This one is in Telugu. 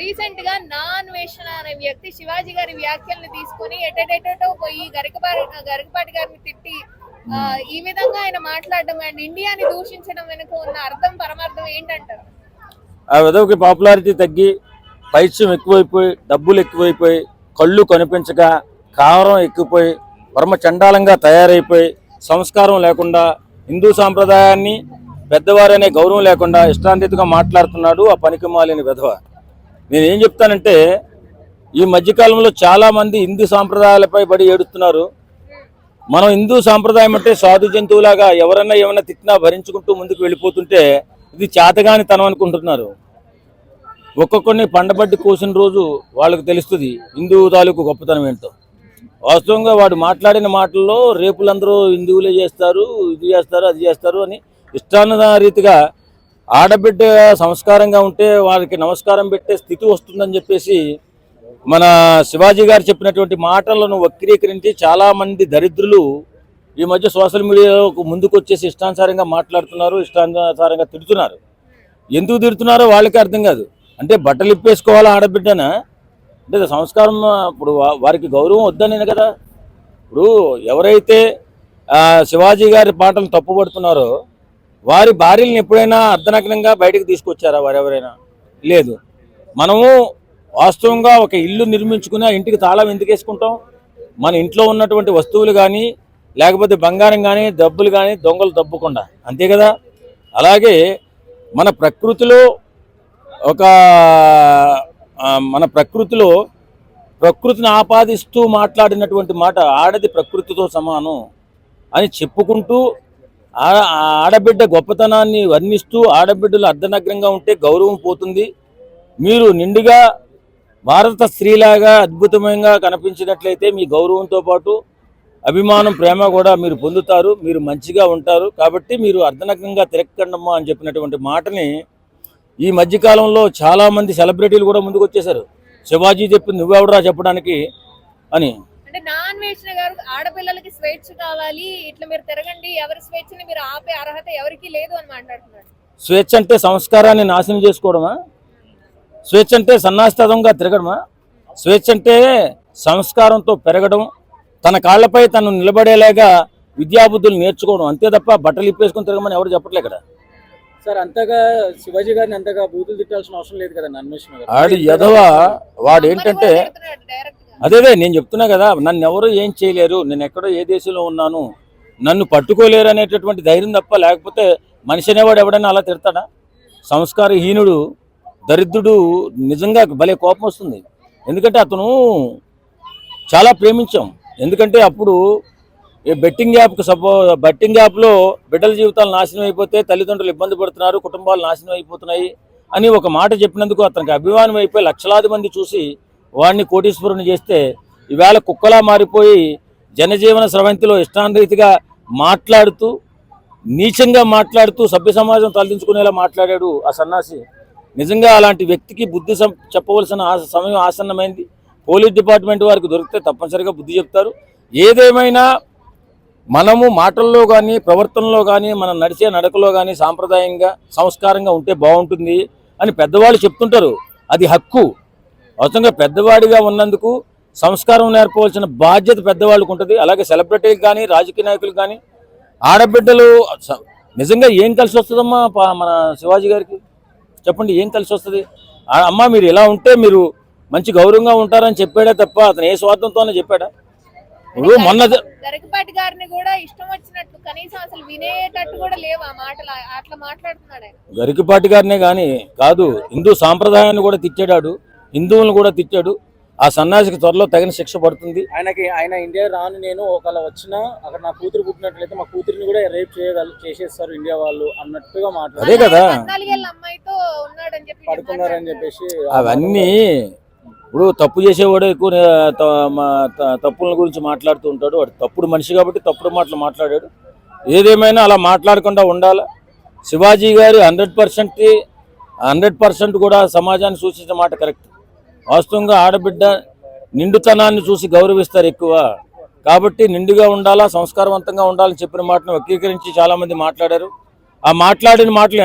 రీసెంట్ గా నా అన్వేషణ అనే వ్యక్తి శివాజీ గారి వ్యాఖ్యలను తీసుకుని ఎటెటో పోయి గరికపాటి గారిని తిట్టి ఈ విధంగా ఆయన మాట్లాడడం అండ్ ఇండియాని దూషించడం వెనుక ఉన్న అర్థం పరమార్థం ఏంటంటారు? ఆ విధవకి పాపులారిటీ తగ్గి పైత్యం ఎక్కువైపోయి డబ్బులు ఎక్కువైపోయి కళ్ళు కనిపించక కారం ఎక్కువైపోయి పరమ చండాలంగా తయారైపోయి సంస్కారం లేకుండా హిందూ సాంప్రదాయాన్ని పెద్దవారనే గౌరవం లేకుండా ఇష్టాంతిగా మాట్లాడుతున్నాడు ఆ పనికిమాలిన విధవ. నేనేం చెప్తానంటే ఈ మధ్యకాలంలో చాలామంది హిందూ సాంప్రదాయాలపై బడి ఏడుస్తున్నారు. మనం హిందూ సాంప్రదాయం అంటే సాధు జంతువులాగా ఎవరన్నా ఏమన్నా తిట్టినా భరించుకుంటూ ముందుకు వెళ్ళిపోతుంటే ఇది చేతగాని తనం అనుకుంటున్నారు. ఒక్కొక్కరిని పండబడ్డి కోసిన రోజు వాళ్ళకు తెలుస్తుంది హిందూ తాలూకు గొప్పతనం ఏంటో. వాస్తవంగా వాడు మాట్లాడిన మాటల్లో రేపులందరూ హిందువులే చేస్తారు, ఇది చేస్తారు, అది చేస్తారు అని ఇష్టానుద రీతిగా ఆడబిడ్డ సంస్కారంగా ఉంటే వారికి నమస్కారం పెట్టే స్థితి వస్తుందని చెప్పేసి మన శివాజీ గారు చెప్పినటువంటి మాటలను వక్రీకరించి చాలామంది దరిద్రులు ఈ మధ్య సోషల్ మీడియాలో ముందుకు వచ్చేసి ఇష్టానుసారంగా మాట్లాడుతున్నారు, ఇష్టానుసారంగా తిడుతున్నారు. ఎందుకు తిడుతున్నారో వాళ్ళకి అర్థం కాదు. అంటే బట్టలు ఇప్పేసుకోవాలా ఆడబిడ్డనా? అంటే సంస్కారం ఇప్పుడు వారికి గౌరవం వద్దనే కదా. ఇప్పుడు ఎవరైతే శివాజీ గారి పాటలు తప్పుపడుతున్నారో వారి భార్యలను ఎప్పుడైనా అర్ధనగ్నంగా బయటకు తీసుకొచ్చారా వారెవరైనా? లేదు. మనము వాస్తవంగా ఒక ఇల్లు నిర్మించుకుని ఆ ఇంటికి తాళం ఎందుకు వేసుకుంటాం? మన ఇంట్లో ఉన్నటువంటి వస్తువులు కానీ లేకపోతే బంగారం కానీ డబ్బులు కానీ దొంగలు దబ్బకుండా, అంతే కదా. అలాగే మన ప్రకృతిలో ప్రకృతిని ఆపాదిస్తూ మాట్లాడినటువంటి మాట ఆడది ప్రకృతితో సమానం అని చెప్పుకుంటూ ఆడబిడ్డ గొప్పతనాన్ని వర్ణిస్తూ ఆడబిడ్డలు అర్ధనగ్నంగా ఉంటే గౌరవం పోతుంది. మీరు నిండుగా భారత స్త్రీలాగా అద్భుతంగా కనిపించినట్లయితే మీ గౌరవంతో పాటు అభిమానం, ప్రేమ కూడా మీరు పొందుతారు, మీరు మంచిగా ఉంటారు. కాబట్టి మీరు అర్ధనగ్నంగా తిరగకండమ్మా అని చెప్పినటువంటి మాటని ఈ మధ్యకాలంలో చాలామంది సెలబ్రిటీలు కూడా ముందుకు వచ్చేసారు. శివాజీ చెప్పింది నువ్వెవడరా చెప్పడానికి అని. అంటే నా అన్వేషణ గారు ఆడపిల్లలకి స్వేచ్ఛ కావాలి, ఇట్లా మీరు తిరగండి, ఎవరి స్వేచ్ఛని మీరు ఆపే అర్హత ఎవరికి లేదు అని మాట్లాడుతున్నారు. స్వేచ్ఛ అంటే సంస్కారాన్ని నాశనం చేసుకోవడమా? స్వేచ్ఛ అంటే సన్నాస్తదంగా తిరగడమా? స్వేచ్ఛ అంటే సంస్కారంతో పెరగడం, తన కాళ్లపై తను నిలబడేలాగా విద్యాబుద్ధులు నేర్చుకోవడం, అంతే తప్ప బట్టలు ఇప్పేసుకొని తిరగమని ఎవరు చెప్పట్లే కదా. సార్ అంతగా శివాజీ గారిని అంతగా బూతులు తిట్టాల్సిన అవసరం లేదు కదా అన్వేషణ గారు. ఆడి ఎదవ వాడు ఏంటంటే అదే నేను చెప్తున్నా కదా, నన్ను ఎవరు ఏం చేయలేరు, నేను ఎక్కడో ఏ దేశంలో ఉన్నాను, నన్ను పట్టుకోలేరు అనేటటువంటి ధైర్యం తప్ప, లేకపోతే మనిషి అనేవాడు ఎవడైనా అలా తిడతాడా? సంస్కారహీనుడు, దరిద్రుడు నిజంగా భలే కోపం వస్తుంది. ఎందుకంటే అతను చాలా ప్రేమించాం. ఎందుకంటే అప్పుడు బెట్టింగ్ యాప్లో బిడ్డల జీవితాలు నాశనం అయిపోతే తల్లిదండ్రులు ఇబ్బంది పడుతున్నారు, కుటుంబాలు నాశనం అయిపోతున్నాయి అని ఒక మాట చెప్పినందుకు అతనికి అభిమానం అయిపోయి లక్షలాది మంది చూసి వాడిని కోటీశ్వరుని చేస్తే ఈవేళ కుక్కలా మారిపోయి జనజీవన స్రవంతిలో ఇష్టానురీతిగా మాట్లాడుతూ, నీచంగా మాట్లాడుతూ సభ్య సమాజం తలదించుకునేలా మాట్లాడాడు ఆ సన్నాసి. నిజంగా అలాంటి వ్యక్తికి బుద్ధి చెప్పవలసిన సమయం ఆసన్నమైంది. పోలీస్ డిపార్ట్మెంట్ వారికి దొరికితే తప్పనిసరిగా బుద్ధి చెప్తారు. ఏదేమైనా మనము మాటల్లో కానీ ప్రవర్తనలో కానీ మనం నడిచే నడకలో కానీ సాంప్రదాయంగా సంస్కారంగా ఉంటే బాగుంటుంది అని పెద్దవాళ్ళు చెప్తుంటారు. అది హక్కు. అవసరంగా పెద్దవాడిగా ఉన్నందుకు సంస్కారం నేర్పవలసిన బాధ్యత పెద్దవాళ్ళకు ఉంటుంది. అలాగే సెలబ్రిటీలకు కానీ రాజకీయ నాయకులకు కానీ ఆడబిడ్డలు నిజంగా ఏం కలిసి వస్తుందమ్మా మన శివాజీ గారికి? చెప్పండి, ఏం కలిసి వస్తుంది? అమ్మ మీరు ఇలా ఉంటే మీరు మంచి గౌరవంగా ఉంటారని చెప్పాడే తప్ప అతను ఏ స్వార్థంతోనే చెప్పాడా? మొన్న గరికపాటి గారిని కూడా ఇష్టం వచ్చినట్టు కనీసం అసలు వినేటట్టు కూడా లేవు ఆ మాటలు, అట్లా మాట్లాడుతున్నాడు. గరికపాటి గారినే కానీ కాదు, హిందూ సాంప్రదాయాన్ని కూడా తిట్టాడు, హిందువులను కూడా తిట్టాడు. ఆ సన్యాసికి త్వరలో తగిన శిక్ష పడుతుంది. ఆయన ఇండియా రాను, నేను ఒకవేళ వచ్చినా అక్కడ నా కూతురు పుట్టినట్లయితే మా కూతురిని కూడా రేప్ చేసేస్తారు ఇండియా వాళ్ళు అన్నట్టుగా అదే కదా అమ్మాయితో పడుకున్నారని చెప్పేసి అవన్నీ. ఇప్పుడు తప్పు చేసేవాడు ఎక్కువ తప్పుల గురించి మాట్లాడుతూ ఉంటాడు. వాడు తప్పుడు మనిషి కాబట్టి తప్పుడు మాటలు మాట్లాడాడు. ఏదేమైనా అలా మాట్లాడకుండా ఉండాలి. శివాజీ గారు 100% కూడా సమాజాన్ని సూచించిన మాట కరెక్ట్. వాస్తవంగా ఆడబిడ్డ నిండుతనాన్ని చూసి గౌరవిస్తారు ఎక్కువ. కాబట్టి నిండుగా ఉండాలా, సంస్కారవంతంగా ఉండాలని చెప్పిన మాటను వక్రీకరించి చాలామంది మాట్లాడారు. ఆ మాట్లాడిన మాటలు